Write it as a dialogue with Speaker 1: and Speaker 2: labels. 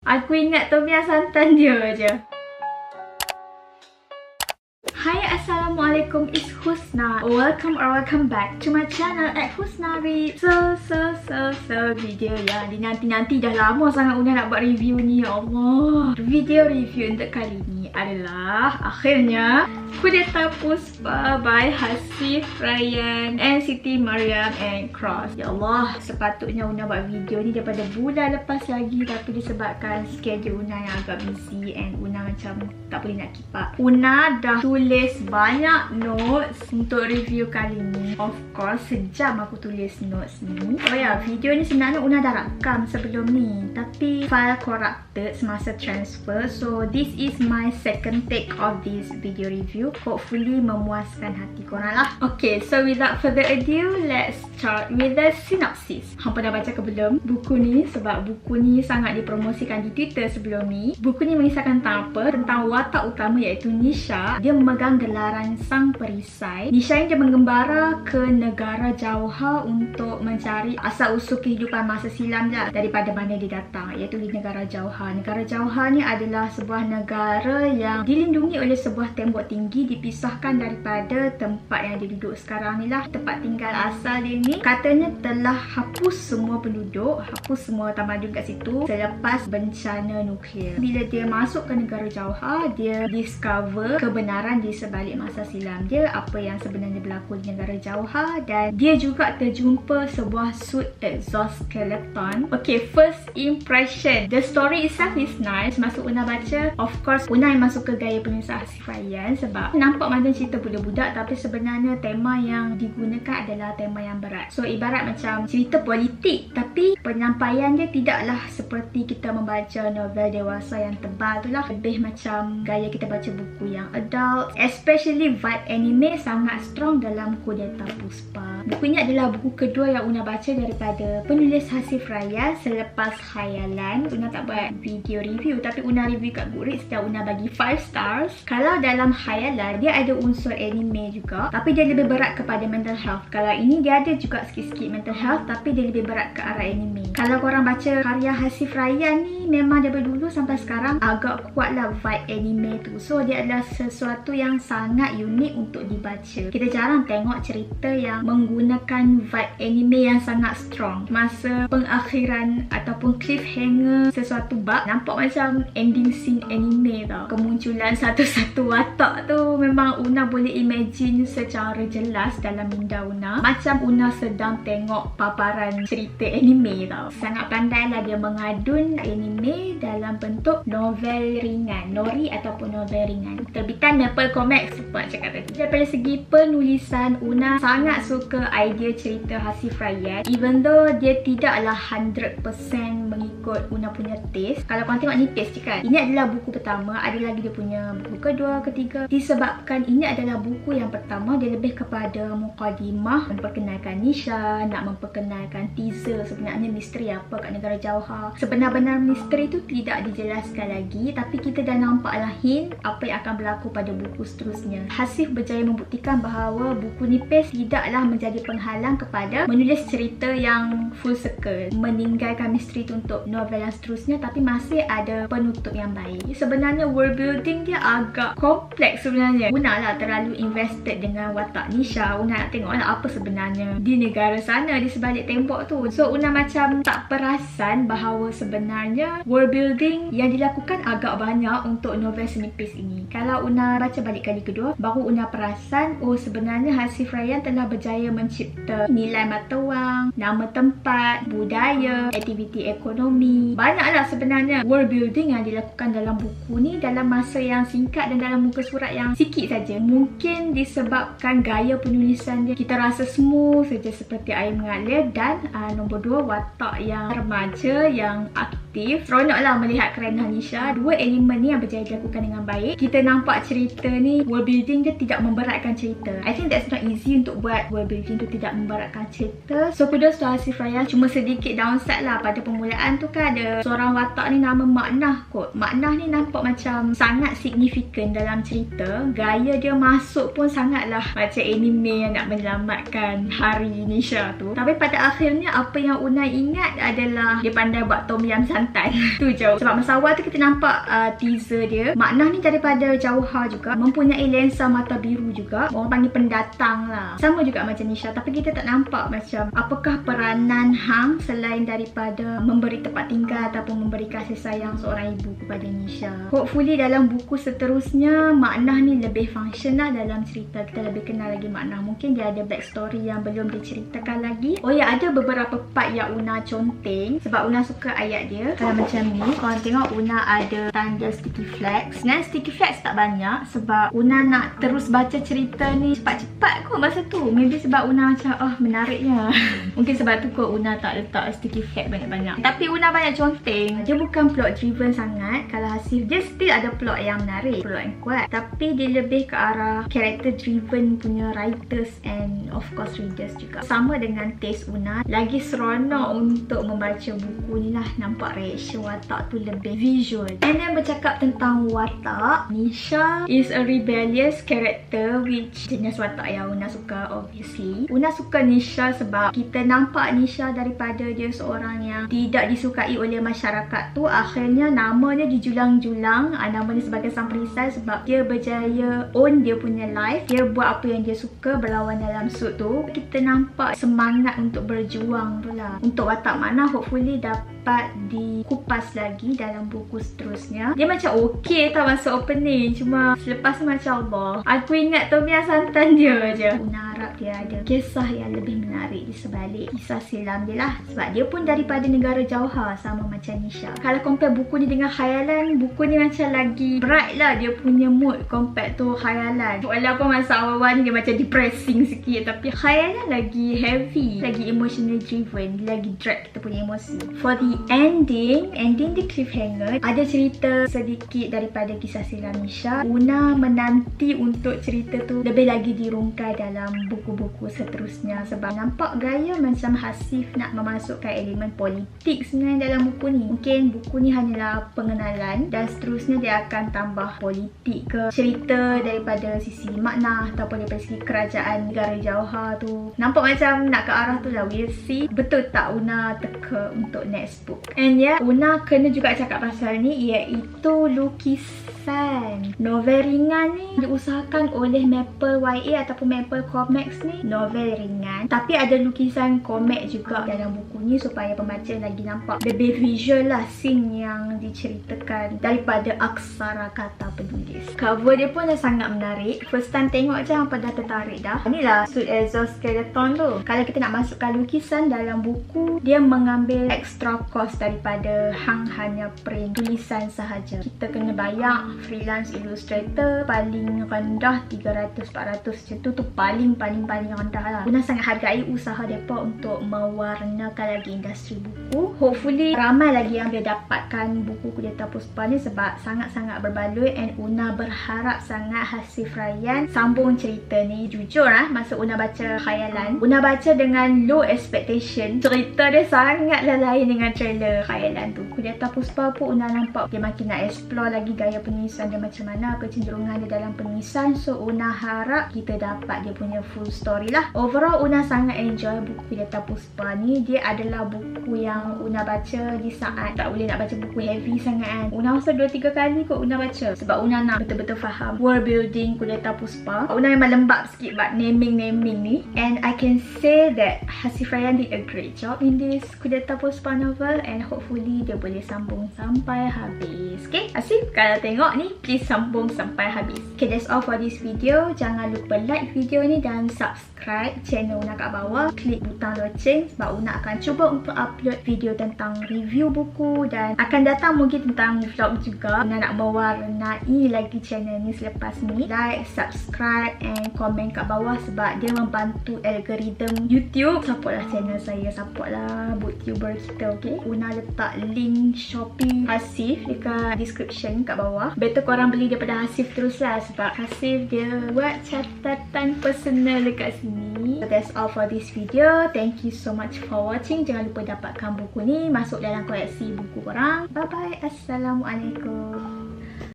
Speaker 1: Aku ingat Tom Yum santan dia je. Hai, Assalamualaikum, it's Husna. Welcome back to my channel at Husnari. So video yang dinanti-nanti. Dah lama sangat Una nak buat review ni, ya Allah. Video review untuk kali ni adalah akhirnya Kudeta Puspa by Hasif Ryan and Siti Mariam and Cross. Ya Allah, sepatutnya Una buat video ni daripada bulan lepas lagi, tapi disebabkan schedule Una yang agak busy and Una macam tak boleh nak keep up. Una dah tulis banyak notes untuk review kali ni. Of course, sejam aku tulis notes ni. Oh ya, video ni sebenarnya Una dah rakam sebelum ni, tapi file corrupted semasa transfer. So this is my second take of this video review. Hopefully memuaskan hati korang lah. Okay, so without further ado, let's start with the synopsis. Hampa dah baca ke belum buku ni? Sebab buku ni sangat dipromosikan di Twitter sebelum ni. Buku ni mengisahkan tentang apa? Tentang watak utama iaitu Nisha. Dia memegang gelaran sang perisai. Nisha ni dia menggembara ke negara Jauha untuk mencari asal-usul kehidupan masa silam je, daripada mana dia datang, iaitu di negara Jauha. Negara Jauha ni adalah sebuah negara yang dilindungi oleh sebuah tembok tinggi, dipisahkan daripada tempat yang dia duduk sekarang ni lah. Tempat tinggal asal dia ni katanya telah hapus semua penduduk, hapus semua tamadun kat situ selepas bencana nuklear. Bila dia masuk ke negara Jauha, dia discover kebenaran di sebalik masa silam dia, apa yang sebenarnya berlaku di negara Jauha, dan dia juga terjumpa sebuah suit exoskeleton. Okay, first impression, the story itself is nice. Masa Una baca, of course Una masuk ke gaya penulis Hasif Ryan sebab nampak macam cerita budak-budak, tapi sebenarnya tema yang digunakan adalah tema yang berat. So ibarat macam cerita politik, tapi penyampaian dia tidaklah seperti kita membaca novel dewasa yang tebal tu lah. Lebih macam gaya kita baca buku yang adult. Especially vibe anime sangat strong dalam Kudeta Puspa. Buku ini adalah buku kedua yang Una baca daripada penulis Hasif Ryan selepas Khayalan. Una tak buat video review, tapi Una review kat Goodreads dan Una bagi 5 stars. Kalau dalam Khayalan, dia ada unsur anime juga, tapi dia lebih berat kepada mental health. Kalau ini dia ada juga sikit-sikit mental health, tapi dia lebih berat ke arah anime. Kalau korang baca karya Hasif Ryan ni, memang daripada dulu sampai sekarang agak kuatlah vibe anime tu. So dia adalah sesuatu yang sangat unik untuk dibaca. Kita jarang tengok cerita yang menggunakan vibe anime yang sangat strong. Masa pengakhiran ataupun cliffhanger sesuatu bab, nampak macam ending scene anime tau. Kemunculan satu-satu watak tu memang Una boleh imagine secara jelas dalam minda Una, macam Una sedang tengok paparan cerita anime tau. Sangat pandai lah dia mengadun anime dalam bentuk novel ringan, nori ataupun novel ringan. Terbitan Maple Comics sebab cakap tadi. Daripada segi penulisan, Una sangat suka idea cerita Hasif Ryan, even though dia tidaklah 100% mengikut Una punya taste. Kalau korang tengok ni taste je kan, ini adalah buku pertama, ada lagi dia punya buku kedua, ketiga. Disebabkan ini adalah buku yang pertama, dia lebih kepada mukadimah, memperkenalkan Nisha, nak memperkenalkan teaser sebenarnya misteri apa kat negara Jauha. Sebenar-benar misteri tu tidak dijelaskan lagi, tapi kita dah nampaklah hint apa yang akan berlaku pada buku seterusnya. Hasif berjaya membuktikan bahawa buku nipis tidaklah menjadi penghalang kepada menulis cerita yang full circle, meninggalkan misteri tu untuk novel yang seterusnya, tapi masih ada penutup yang baik. Sebenarnya world building dia agak kompleks sebenarnya. Una lah terlalu invested dengan watak Nisha. Una nak tengok lah apa sebenarnya di negara sana, di sebalik tembok tu. So Una macam tak perasan bahawa sebenarnya world building yang dilakukan agak banyak untuk novel senipis ini. Kalau Una baca balik kali kedua, baru Una perasan, oh sebenarnya Hasif Ryan telah berjaya mencipta nilai mata wang, nama tempat, budaya, aktiviti ekonomi. Banyaklah sebenarnya world building yang dilakukan dalam buku ni dalam masa yang singkat dan dalam muka surat yang sikit saja. Mungkin disebabkan gaya penulisan dia, kita rasa smooth saja seperti air mengalir, dan nombor 2, watak yang remaja yang aktif. Seronoklah melihat kerenahan Nisha. Dua elemen ni yang berjaya dilakukan dengan baik. Kita nampak cerita ni, world building dia tidak memberatkan cerita. I think that's not easy untuk buat world building tu tidak memberatkan cerita. So kudos to Hasif Ryan. Cuma sedikit downside lah pada permulaan tu kan, ada seorang watak ni nama Maknah kot. Maknah ni nampak macam sangat signifikan dalam cerita. Gaya dia masuk pun sangatlah macam anime yang nak menyelamatkan hari Nisha tu. Tapi pada akhirnya apa yang Una ingat adalah dia pandai buat Tom Yum santan Kelantan. Tu jauh. Sebab masa awal tu kita nampak teaser dia. Maknah ni daripada Jauhar juga. Mempunyai lensa mata biru juga. Orang panggil pendatang lah. Sama juga macam Nisha. Tapi kita tak nampak macam apakah peranan Hang selain daripada memberi tempat tinggal ataupun memberi kasih sayang seorang ibu kepada Nisha. Hopefully dalam buku seterusnya Maknah ni lebih function lah dalam cerita. Kita lebih kenal lagi Maknah. Mungkin dia ada backstory yang belum diceritakan lagi. Oh ya, ada beberapa part yang Una conteng sebab Una suka ayat dia. Kalau macam ni, korang tengok Una ada tanda sticky flags. Sebenarnya sticky flags tak banyak sebab Una nak terus baca cerita ni cepat-cepat kot masa tu. Maybe sebab Una macam menariknya. Mungkin sebab tu kot Una tak letak sticky flag banyak-banyak. Tapi Una banyak conteng. Dia bukan plot driven sangat. Kalau Hasif, dia still ada plot yang menarik, plot yang kuat. Tapi dia lebih ke arah character driven punya writers and of course readers juga. Sama dengan taste Una. Lagi seronok untuk membaca buku ni lah. Nampak reaction watak tu lebih visual. And then bercakap tentang watak, Nisha is a rebellious character which jenis watak yang Una suka obviously. Una suka Nisha sebab kita nampak Nisha daripada dia seorang yang tidak disukai oleh masyarakat tu, akhirnya namanya dijulang-julang. Namanya sebagai sang perisai sebab dia berjaya own dia punya life. Dia buat apa yang dia suka, berlawan dalam suit tu. Kita nampak semangat untuk berjuang tu lah. Untuk watak Maknah hopefully dapat dikupas lagi dalam buku seterusnya. Dia macam okey tau masa opening. Cuma selepas tu macam Allah, aku ingat Tomia Santan dia je. Una harap dia ada kisah yang lebih menarik di sebalik kisah silam dia lah. Sebab dia pun daripada negara Jauhar sama macam Nisha. Kalau compare buku ni dengan khayalan, buku ni macam lagi bright lah dia punya mood compare tu khayalan. Walaupun masa awal ni dia macam depressing sikit, tapi khayalan lagi heavy, lagi emotional driven, lagi drag kita punya emosi. For the ending di cliffhanger, ada cerita sedikit daripada kisah silam Nisha. Una menanti untuk cerita tu lebih lagi dirungkai dalam buku-buku seterusnya sebab nampak gaya macam Hasif nak memasukkan elemen politik sebenarnya dalam buku ni. Mungkin buku ni hanyalah pengenalan dan seterusnya dia akan tambah politik ke cerita daripada sisi Maknah ataupun daripada sisi kerajaan negara Jauhar tu. Nampak macam nak ke arah tu lah. We'll see betul tak Una teka untuk next book. And yeah, Una kena juga cakap pasal ni, iaitu lukisan. Novel ringan ni diusahakan oleh Maple YA ataupun Maple Comics ni. Novel ringan tapi ada lukisan komik juga dalam buku ni supaya pembaca lagi nampak lebih visual lah scene yang diceritakan daripada aksara kata penulis. Cover dia pun dah sangat menarik. First time tengok je apa dah tertarik dah. Inilah suit exoskeleton tu. Kalau kita nak masukkan lukisan dalam buku, dia mengambil extra cost daripada Hang hanya print tulisan sahaja. Kita kena bayar freelance illustrator paling rendah 300-400 macam tu paling rendah lah. Una sangat hargai usaha mereka untuk mewarnakan lagi industri buku. Hopefully ramai lagi yang boleh dapatkan buku Kudeta Puspa ni sebab sangat-sangat berbaloi, and Una berharap sangat Hasif Rayyan sambung cerita ni. Jujur masa Una baca khayalan, Una baca dengan low expectation. Cerita dia sangatlah lain dengan trailer khayalan tu. Kudeta Puspa pun Una nampak dia makin nak explore lagi gaya penulisan dia macam mana, kecenderungan dia dalam penulisan. So Una harap kita dapat dia punya full story lah. Overall Una sangat enjoy buku Kudeta Puspa ni. Dia adalah buku yang Una baca di saat tak boleh nak baca buku heavy sangat kan. Una rasa 2-3 kali kot Una baca sebab Una nak betul-betul faham world building Kudeta Puspa. Una memang lembab sikit buat naming ni, and I can say that Hasif Rayyan did a great job in this Kudeta Puspa novel, and hopefully dia boleh sambung sampai habis. Okay, Hasif kalau tengok ni please sambung sampai habis. Okay, that's all for this video. Jangan lupa like video ni dan subscribe channel Una kat bawah. Klik butang loceng sebab Una akan cuba untuk upload video tentang review buku dan akan datang mungkin tentang vlog juga. Una nak mewarnai lagi channel ni selepas ni. Like, subscribe and komen kat bawah sebab dia membantu algoritma YouTube. Support lah channel saya, support lah booktuber kita, okay? Una letak link Shopee Hasif dekat description kat bawah. Better korang beli daripada Hasif terus lah sebab Hasif dia buat catatan personal dekat sini. So that's all for this video. Thank you so much for watching. Jangan lupa dapatkan buku ni masuk dalam koleksi buku korang. Bye bye. Assalamualaikum.